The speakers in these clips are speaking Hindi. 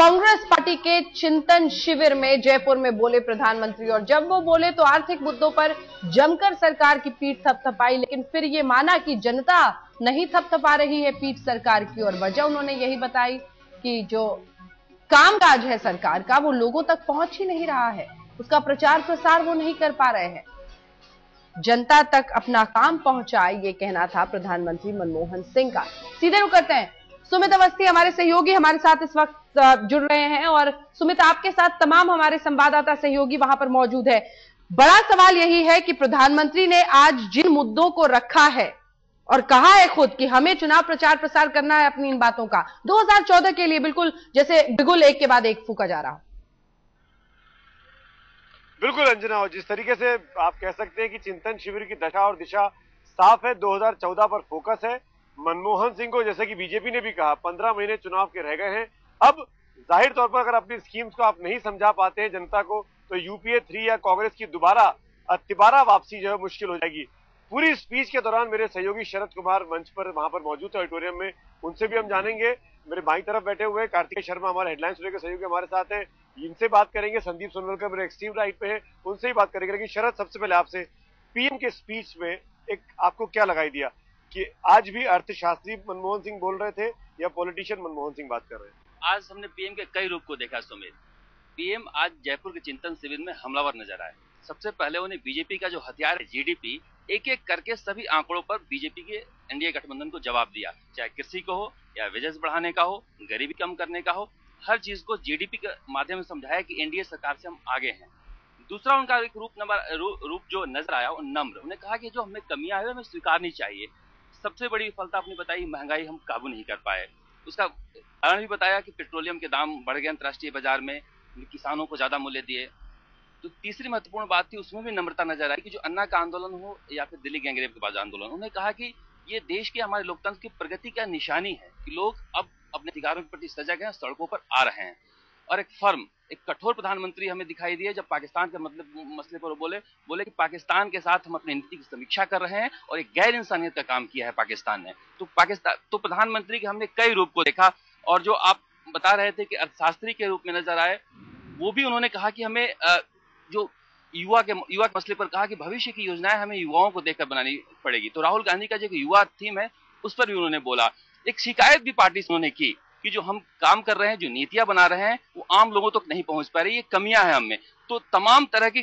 कांग्रेस पार्टी के चिंतन शिविर में जयपुर में बोले प्रधानमंत्री। और जब वो बोले तो आर्थिक मुद्दों पर जमकर सरकार की पीठ थपथपाई, लेकिन फिर ये माना कि जनता नहीं थपथपा रही है पीठ सरकार की। और वजह उन्होंने यही बताई कि जो कामकाज है सरकार का वो लोगों तक पहुंच ही नहीं रहा है, उसका प्रचार प्रसार वो नहीं कर पा रहे हैं। जनता तक अपना काम पहुंचाए, ये कहना था प्रधानमंत्री मनमोहन सिंह का। सीधे रुक करते हैं, सुमित अवस्थी हमारे सहयोगी हमारे साथ इस वक्त जुड़ रहे हैं। और सुमित, आपके साथ तमाम हमारे संवाददाता सहयोगी वहां पर मौजूद है। बड़ा सवाल यही है कि प्रधानमंत्री ने आज जिन मुद्दों को रखा है और कहा है खुद कि हमें चुनाव प्रचार प्रसार करना है अपनी इन बातों का, 2014 के लिए बिल्कुल जैसे बिगुल एक के बाद एक फूका जा रहा हो। बिल्कुल अंजना, और जिस तरीके से आप कह सकते हैं कि चिंतन शिविर की दशा और दिशा साफ है, 2014 पर फोकस है। मनमोहन सिंह को, जैसे कि बीजेपी ने भी कहा, 15 महीने चुनाव के रह गए हैं। अब जाहिर तौर पर अगर अपनी स्कीम्स को आप नहीं समझा पाते हैं जनता को, तो यूपीए 3 या कांग्रेस की तिबारा वापसी जो है मुश्किल हो जाएगी। पूरी स्पीच के दौरान मेरे सहयोगी शरद कुमार मंच पर वहां पर मौजूद थे ऑडिटोरियम में, उनसे भी हम जानेंगे। मेरे बाईं तरफ बैठे हुए कार्तिकेय शर्मा हमारे हेडलाइंस के सहयोगी हमारे साथ हैं, इनसे बात करेंगे। संदीप सोनवलकर मेरे एक्सट्रीम राइट पे हैं, उनसे ही बात करेंगे। लेकिन शरद, सबसे पहले आपसे, पीएम के स्पीच में एक आपको क्या लगाई दिया कि आज भी अर्थशास्त्री मनमोहन सिंह बोल रहे थे या पॉलिटिशियन मनमोहन सिंह बात कर रहे हैं? आज हमने पीएम के कई रूप को देखा सुमित। पीएम आज जयपुर के चिंतन शिविर में हमलावर नजर आए। सबसे पहले उन्हें बीजेपी का जो हथियार है जीडीपी, एक एक करके सभी आंकड़ों पर बीजेपी के एनडीए गठबंधन को जवाब दिया, चाहे कृषि को हो या वेजेस बढ़ाने का हो, गरीबी कम करने का हो, हर चीज को जीडीपी के माध्यम से समझाया कि एनडीए सरकार से हम आगे हैं। दूसरा उनका एक रूप जो नजर आया वो नम्र। उन्हें कहा कि जो हमें कमियां है हमें स्वीकारनी चाहिए। सबसे बड़ी विफलता आपने बताई, महंगाई हम काबू नहीं कर पाए। उसका कारण भी बताया कि पेट्रोलियम के दाम बढ़ गए अंतर्राष्ट्रीय बाजार में, किसानों को ज्यादा मूल्य दिए। तो तीसरी महत्वपूर्ण बात थी, उसमें भी नम्रता नजर आई कि जो अन्ना का आंदोलन हो या फिर दिल्ली गैंगरेप के बाद आंदोलन, उन्होंने कहा कि ये देश के हमारे लोकतंत्र की प्रगति का निशानी है कि लोग अब अपने अधिकारों के प्रति सजग हैं, सड़कों पर आ रहे हैं। और एक कठोर प्रधानमंत्री हमें दिखाई दिए जब पाकिस्तान के मसले पर बोले कि पाकिस्तान के साथ हम अपनी नीति की समीक्षा कर रहे हैं और एक गैर इंसानियत का काम किया है पाकिस्तान ने। तो प्रधानमंत्री के हमने कई रूप को देखा। और जो आप बता रहे थे कि अर्थशास्त्री के रूप में नजर आए, वो भी उन्होंने कहा कि हमें जो युवा के मसले पर कहा कि भविष्य की योजनाएं हमें युवाओं को देखकर बनानी पड़ेगी। तो राहुल गांधी का जो युवा थीम है उस पर भी उन्होंने बोला। एक शिकायत भी पार्टी से उन्होंने की कि जो हम काम कर रहे हैं, जो नीतियां बना रहे हैं, वो आम लोगों तक नहीं पहुंच पा रही, ये कमियां हैं हमें। तो तमाम तरह के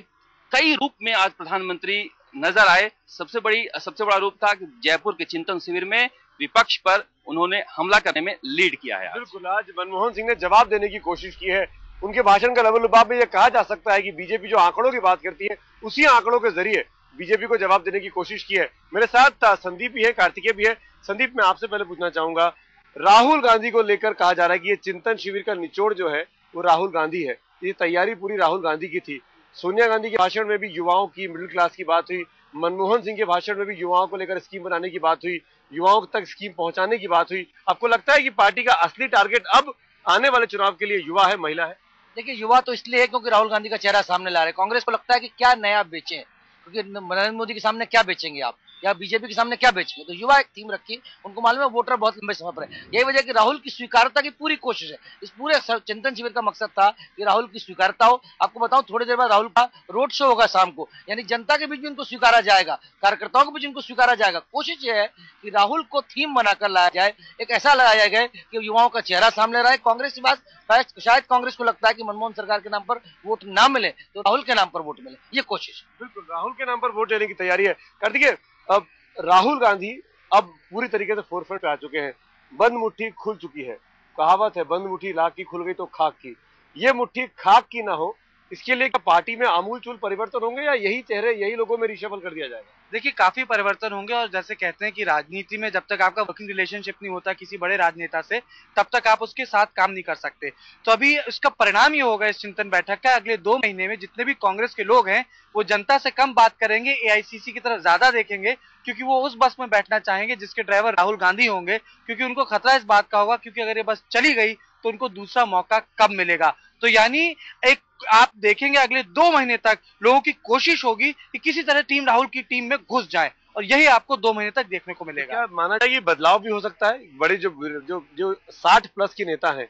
कई रूप में आज प्रधानमंत्री नजर आए। सबसे बड़ा रूप था कि जयपुर के चिंतन शिविर में विपक्ष पर उन्होंने हमला करने में लीड किया है। बिल्कुल, आज मनमोहन सिंह ने जवाब देने की कोशिश की है। उनके भाषण का लबोलुबाब में यह कहा जा सकता है कि बीजेपी जो आंकड़ों की बात करती है, उसी आंकड़ों के जरिए बीजेपी को जवाब देने की कोशिश की है। मेरे साथ संदीप भी है, कार्तिकेय भी है। संदीप, मैं आपसे पहले पूछना चाहूंगा, राहुल गांधी को लेकर कहा जा रहा है कि ये चिंतन शिविर का निचोड़ जो है वो राहुल गांधी है, ये तैयारी पूरी राहुल गांधी की थी। सोनिया गांधी के भाषण में भी युवाओं की, मिडिल क्लास की बात हुई। मनमोहन सिंह के भाषण में भी युवाओं को लेकर स्कीम बनाने की बात हुई, युवाओं तक स्कीम पहुंचाने की बात हुई। आपको लगता है कि पार्टी का असली टारगेट अब आने वाले चुनाव के लिए युवा है, महिला है? देखिए, युवा तो इसलिए है क्योंकि राहुल गांधी का चेहरा सामने ला रहे हैं। कांग्रेस को लगता है कि क्या नया बेचें, क्योंकि नरेंद्र मोदी के सामने क्या बेचेंगे आप, या बीजेपी के सामने क्या बेचेंगे। तो युवा एक थीम रखी, उनको मालूम है वोटर बहुत लंबे समय पर है। यही वजह कि राहुल की स्वीकार्यता की पूरी कोशिश है। इस पूरे चिंतन शिविर का मकसद था कि राहुल की स्वीकार्यता हो। आपको बताऊं, थोड़ी देर बाद राहुल का रोड शो होगा शाम को, यानी जनता के बीच में उनको स्वीकारा जाएगा, कार्यकर्ताओं के बीच उनको स्वीकारा जाएगा। कोशिश यह है कि राहुल को थीम बनाकर लाया जाए, एक ऐसा लगाया जाए कि युवाओं का चेहरा सामने रहे। कांग्रेस की बात, शायद कांग्रेस को लगता है कि मनमोहन सरकार के नाम पर वोट ना मिले तो राहुल के नाम पर वोट मिले, ये कोशिश। बिल्कुल, राहुल के नाम पर वोट लेने की तैयारी है। कार्तिकेय, अब राहुल गांधी अब पूरी तरीके से फोरफ्रंट पे आ चुके हैं। बंद मुट्ठी खुल चुकी है। कहावत है, बंद मुट्ठी लाख की खुल गई तो खाक की। ये मुट्ठी खाक की ना हो, इसके लिए क्या पार्टी में आमूलचूल परिवर्तन होंगे या यही चेहरे, यही लोगों में रिशफल कर दिया जाएगा? देखिए, काफी परिवर्तन होंगे। और जैसे कहते हैं कि राजनीति में जब तक आपका वर्किंग रिलेशनशिप नहीं होता किसी बड़े राजनेता से, तब तक आप उसके साथ काम नहीं कर सकते। तो अभी इसका परिणाम ये होगा इस चिंतन बैठक का, अगले 2 महीने में जितने भी कांग्रेस के लोग हैं वो जनता से कम बात करेंगे, एआईसीसी की तरफ ज्यादा देखेंगे, क्योंकि वो उस बस में बैठना चाहेंगे जिसके ड्राइवर राहुल गांधी होंगे। क्योंकि उनको खतरा इस बात का होगा, क्योंकि अगर ये बस चली गई तो उनको दूसरा मौका कब मिलेगा। तो यानी एक आप देखेंगे अगले 2 महीने तक लोगों की कोशिश होगी कि किसी तरह टीम राहुल की टीम में घुस जाए, और यही आपको 2 महीने तक देखने को मिलेगा। क्या माना जाए ये बदलाव भी हो सकता है? बड़े जो 60 प्लस के नेता हैं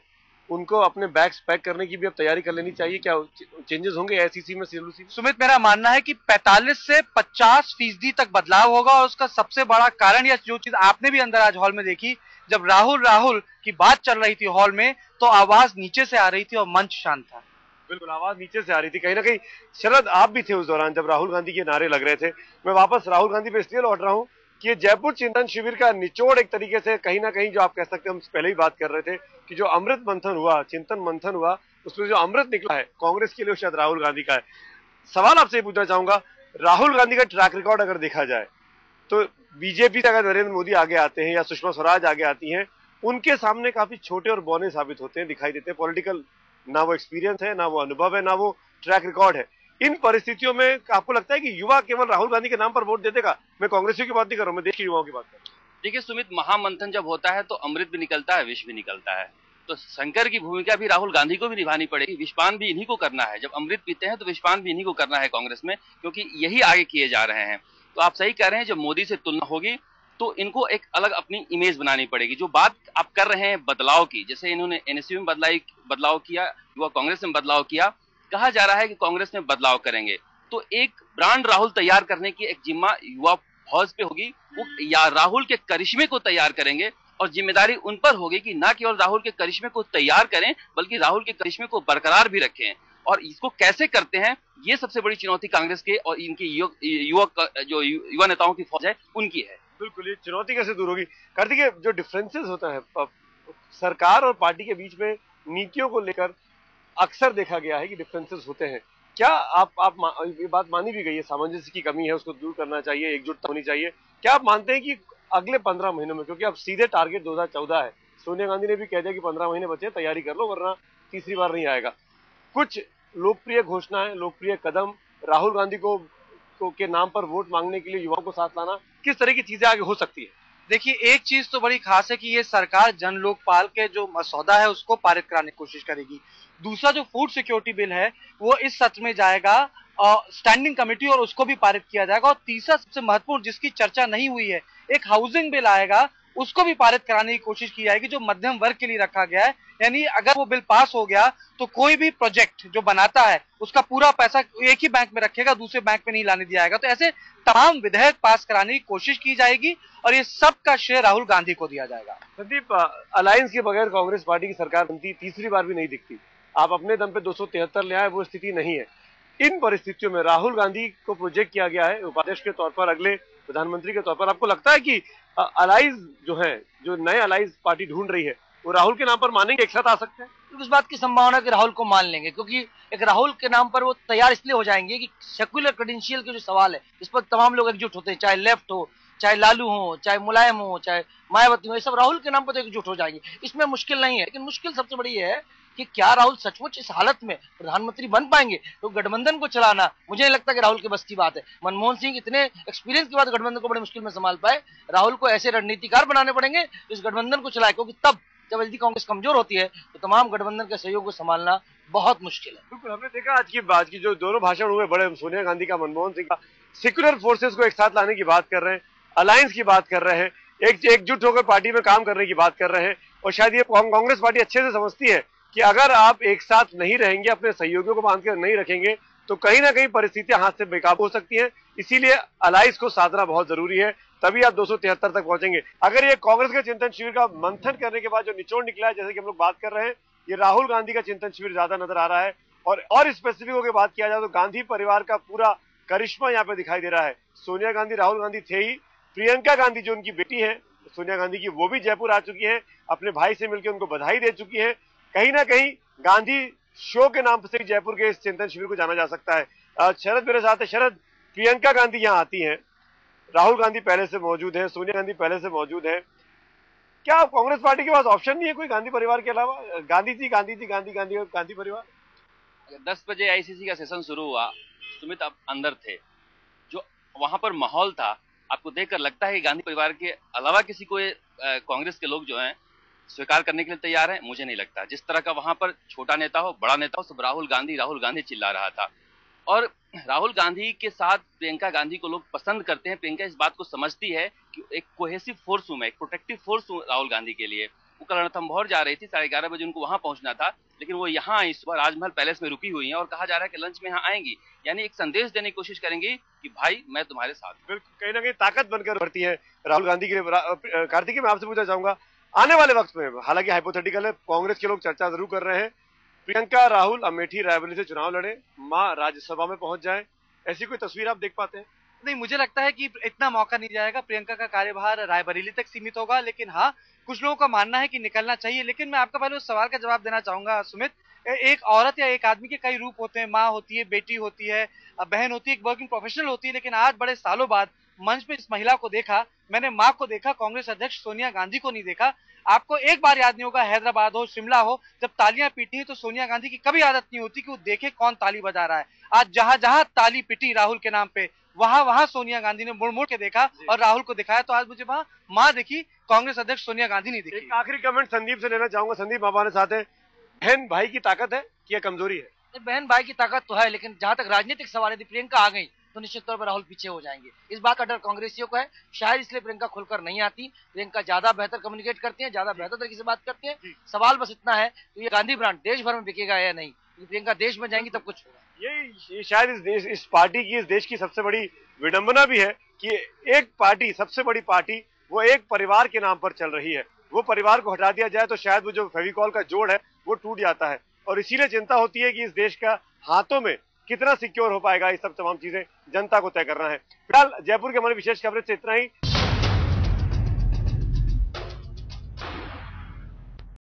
उनको अपने बैग्स पैक करने की भी अब तैयारी कर लेनी चाहिए? क्या चेंजेस होंगे एआईसीसी में, सीएलओसी में? सुमित, मेरा मानना है कि 45 से 50% तक बदलाव होगा और उसका सबसे बड़ा कारण, या जो चीज आपने भी अंदर आज हॉल में देखी, जब राहुल राहुल की बात चल रही थी हॉल में तो आवाज नीचे से आ रही थी और मंच शांत था। बिल्कुल, आवाज नीचे से आ रही थी। कहीं ना कहीं शरद, आप भी थे उस दौरान जब राहुल गांधी के नारे लग रहे थे। मैं वापस राहुल गांधी पे इसलिए लौट रहा हूं कि ये जयपुर चिंतन शिविर का निचोड़ एक तरीके से कहीं ना कहीं, जो आप कह सकते हैं, हम पहले ही बात कर रहे थे कि जो अमृत मंथन हुआ, चिंतन मंथन हुआ, उसमें जो अमृत निकला है कांग्रेस के लिए, शायद राहुल गांधी का है। सवाल आपसे ये पूछना चाहूंगा, राहुल गांधी का ट्रैक रिकॉर्ड अगर देखा जाए तो बीजेपी से अगर नरेंद्र मोदी आगे आते हैं या सुषमा स्वराज आगे आती हैं, उनके सामने काफी छोटे और बौने साबित होते हैं, दिखाई देते हैं। पॉलिटिकल ना वो एक्सपीरियंस है, ना वो अनुभव है, ना वो ट्रैक रिकॉर्ड है। इन परिस्थितियों में आपको लगता है कि युवा केवल राहुल गांधी के नाम पर वोट दे देगा? मैं कांग्रेसियों की बात नहीं कर रहा हूं, मैं देश के युवाओं की बात कर रहा हूं। देखिए सुमित, महामंथन जब होता है तो अमृत भी निकलता है, विष भी निकलता है। तो शंकर की भूमिका भी राहुल गांधी को भी निभानी पड़ेगी। विषपान भी इन्हीं को करना है। जब अमृत पीते हैं तो विषपान भी इन्हीं को करना है कांग्रेस में, क्योंकि यही आगे किए जा रहे हैं। तो आप सही कह रहे हैं, जब मोदी से तुलना होगी तो इनको एक अलग अपनी इमेज बनानी पड़ेगी। जो बात आप कर रहे हैं बदलाव की, जैसे इन्होंने एनएसयू में बदलाव किया, युवा कांग्रेस में बदलाव किया, कहा जा रहा है कि कांग्रेस में बदलाव करेंगे, तो एक ब्रांड राहुल तैयार करने की एक जिम्मा युवा फौज पे होगी। वो या राहुल के करिश्मे को तैयार करेंगे और जिम्मेदारी उन पर होगी कि ना केवल राहुल के करिश्मे को तैयार करें बल्कि राहुल के करिश्मे को बरकरार भी रखें। और इसको कैसे करते हैं, ये सबसे बड़ी चुनौती कांग्रेस के और इनकी युवा नेताओं की फौज है, उनकी है। बिल्कुल, ये चुनौती कैसे दूर होगी? कार्तिक, जो डिफरेंसेस होता है सरकार और पार्टी के बीच में नीतियों को लेकर, अक्सर देखा गया है कि डिफरेंसेस होते हैं। क्या ये बात मानी भी गई है, सामंजस्य की कमी है, उसको दूर करना चाहिए, एकजुटता होनी चाहिए? क्या आप मानते हैं कि अगले 15 महीनों में, क्योंकि अब सीधे टारगेट 2014 है, सोनिया गांधी ने भी कह दिया कि 15 महीने बचे, तैयारी कर लो वरना तीसरी बार नहीं आएगा। कुछ लोकप्रिय घोषणाएं, लोकप्रिय कदम, राहुल गांधी को के नाम पर वोट मांगने के लिए युवाओं को साथ लाना, किस तरह की चीजें आगे हो सकती है? देखिए, एक चीज तो बड़ी खास है कि ये सरकार जन लोकपाल के जो मसौदा है उसको पारित कराने की कोशिश करेगी। दूसरा, जो फूड सिक्योरिटी बिल है वो इस सत्र में जाएगा स्टैंडिंग कमेटी और उसको भी पारित किया जाएगा। और तीसरा सबसे महत्वपूर्ण, जिसकी चर्चा नहीं हुई है, एक हाउसिंग बिल आएगा, उसको भी पारित कराने की कोशिश की जाएगी, जो मध्यम वर्ग के लिए रखा गया है। यानी अगर वो बिल पास हो गया तो कोई भी प्रोजेक्ट जो बनाता है उसका पूरा पैसा एक ही बैंक में रखेगा, दूसरे बैंक में नहीं लाने दिया जाएगा। तो ऐसे तमाम विधेयक पास कराने की कोशिश की जाएगी और ये सब का श्रेय राहुल गांधी को दिया जाएगा। संदीप, अलायंस के बगैर कांग्रेस पार्टी की सरकार बनती तीसरी बार भी नहीं दिखती। आप अपने दम पे 273 ले आए, वो स्थिति नहीं है। इन परिस्थितियों में राहुल गांधी को प्रोजेक्ट किया गया है उपाध्यक्ष के तौर पर, अगले प्रधानमंत्री के तौर पर। आपको लगता है कि अलाइज जो है, जो नए अलाइज पार्टी ढूंढ रही है, वो राहुल के नाम पर मानेंगे, एक साथ आ सकते हैं? इस बात की संभावना कि राहुल को मान लेंगे, क्योंकि एक राहुल के नाम पर वो तैयार इसलिए हो जाएंगे कि सेक्युलर क्रेडेंशियल के जो सवाल है इस पर तमाम लोग एकजुट होते हैं, चाहे लेफ्ट हो, चाहे लालू हो, चाहे मुलायम हो, चाहे मायावती हो, ये सब राहुल के नाम पर तो एकजुट हो जाएंगे। इसमें मुश्किल नहीं है, लेकिन मुश्किल सबसे बड़ी है कि क्या राहुल सचमुच इस हालत में प्रधानमंत्री बन पाएंगे? तो गठबंधन को चलाना मुझे नहीं लगता कि राहुल के बस की बात है। मनमोहन सिंह इतने एक्सपीरियंस के बाद गठबंधन को बड़े मुश्किल में संभाल पाए, राहुल को ऐसे रणनीतिकार बनाने पड़ेंगे इस गठबंधन को चलाए, क्योंकि तब जब यदि कांग्रेस कमजोर होती है तो तमाम गठबंधन के सहयोग को संभालना बहुत मुश्किल है। बिल्कुल, हमने देखा आज की जो दोनों भाषण हुए बड़े, सोनिया गांधी का, मनमोहन सिंह का, सेक्युलर फोर्सेस को एक साथ लाने की बात कर रहे हैं, अलायंस की बात कर रहे हैं, एकजुट होकर पार्टी में काम करने की बात कर रहे हैं। और शायद ये कांग्रेस पार्टी अच्छे से समझती है कि अगर आप एक साथ नहीं रहेंगे, अपने सहयोगियों को बांध कर नहीं रखेंगे, तो कहीं ना कहीं परिस्थितियां हाथ से बेकाबू हो सकती हैं। इसीलिए अलायंस को साधना बहुत जरूरी है, तभी आप 273 तक पहुंचेंगे। अगर ये कांग्रेस के चिंतन शिविर का मंथन करने के बाद जो निचोड़ निकला है, जैसे कि हम लोग बात कर रहे हैं, ये राहुल गांधी का चिंतन शिविर ज्यादा नजर आ रहा है। और स्पेसिफिक होकर बात किया जाए तो गांधी परिवार का पूरा करिश्मा यहाँ पे दिखाई दे रहा है। सोनिया गांधी, राहुल गांधी थे ही, प्रियंका गांधी जो उनकी बेटी है सोनिया गांधी की, वो भी जयपुर आ चुकी है, अपने भाई से मिलकर उनको बधाई दे चुकी है। कहीं ना कहीं गांधी शो के नाम से जयपुर के इस चिंतन शिविर को जाना जा सकता है। शरद मेरे साथ है। शरद, प्रियंका गांधी यहाँ आती हैं, राहुल गांधी पहले से मौजूद है, सोनिया गांधी पहले से मौजूद है। क्या कांग्रेस पार्टी के पास ऑप्शन नहीं है कोई गांधी परिवार के अलावा? गांधी जी और गांधी परिवार। 10 बजे आईसीसी का सेशन शुरू हुआ, सुमित आप अंदर थे, जो वहां पर माहौल था, आपको देखकर लगता है कि गांधी परिवार के अलावा किसी को कांग्रेस के लोग जो हैं स्वीकार करने के लिए तैयार हैं? मुझे नहीं लगता। जिस तरह का वहां पर छोटा नेता हो, बड़ा नेता हो, सब राहुल गांधी चिल्ला रहा था। और राहुल गांधी के साथ प्रियंका गांधी को लोग पसंद करते हैं। प्रियंका इस बात को समझती है कि एक कोहेसिव फोर्स हूं मैं, एक प्रोटेक्टिव फोर्स हूं राहुल गांधी के लिए। वो कल रणथंभौर जा रही थी, 11:30 बजे उनको वहां पहुंचना था, लेकिन वो यहाँ आई, सुबह राजमहल पैलेस में रुकी हुई हैं और कहा जा रहा है कि लंच में यहाँ आएंगी, यानी एक संदेश देने की कोशिश करेंगी कि भाई मैं तुम्हारे साथ हूं। बिल्कुल, कहीं ना कहीं ताकत बनकर उभरती है राहुल गांधी के लिए। कार्तिकी, मैं आपसे पूछना चाहूंगा, आने वाले वक्त में, हालांकि हाइपोथेटिकल है, कांग्रेस के लोग चर्चा जरूर कर रहे हैं, प्रियंका राहुल अमेठी रायबरेली से चुनाव लड़े, मां राज्यसभा में पहुंच जाए, ऐसी कोई तस्वीर आप देख पाते हैं? नहीं, मुझे लगता है कि इतना मौका नहीं जाएगा। प्रियंका का कार्यभार रायबरेली तक सीमित होगा, लेकिन हाँ, कुछ लोगों का मानना है कि निकलना चाहिए। लेकिन मैं आपका पहले उस सवाल का जवाब देना चाहूंगा सुमित। एक औरत या एक आदमी के कई रूप होते हैं, माँ होती है, बेटी होती है, बहन होती है, एक वर्किंग प्रोफेशनल होती है, लेकिन आज बड़े सालों बाद मंच पे इस महिला को देखा, मैंने माँ को देखा, कांग्रेस अध्यक्ष सोनिया गांधी को नहीं देखा। आपको एक बार याद नहीं होगा, हैदराबाद हो, शिमला हो, जब तालियां पीटी हैं तो सोनिया गांधी की कभी आदत नहीं होती कि वो देखे कौन ताली बजा रहा है। आज जहां जहां ताली पिटी राहुल के नाम पे, वहां वहां सोनिया गांधी ने मुड़ मुड़ के देखा और राहुल को दिखाया। तो आज मुझे वहां माँ दिखी, कांग्रेस अध्यक्ष सोनिया गांधी नहीं दिखी। एक आखिरी कमेंट संदीप से लेना चाहूंगा। संदीप, हमारे साथ है, बहन भाई की ताकत है कि कमजोरी है? बहन भाई की ताकत तो है, लेकिन जहां तक राजनीतिक सवाल, यदि प्रियंका आ गई तो निश्चित तौर पर राहुल पीछे हो जाएंगे। इस बात का डर कांग्रेसियों को है, शायद इसलिए प्रियंका खुलकर नहीं आती। प्रियंका ज्यादा बेहतर कम्युनिकेट करती है, ज्यादा बेहतर तरीके से बात करती है। सवाल बस इतना है, तो ये गांधी ब्रांड देश भर में बिकेगा या नहीं? प्रियंका देश में जाएंगी तब कुछ होगा। ये शायद इस पार्टी की, इस देश की सबसे बड़ी विडंबना भी है कि एक पार्टी, सबसे बड़ी पार्टी, वो एक परिवार के नाम पर चल रही है। वो परिवार को हटा दिया जाए तो शायद वो जो फेविकॉल का जोड़ है वो टूट जाता है, और इसीलिए चिंता होती है कि इस देश का हाथों में कितना सिक्योर हो पाएगा। ये सब तमाम चीजें जनता को तय करना है। फिलहाल जयपुर के हमारे विशेष कवरेज से इतना ही।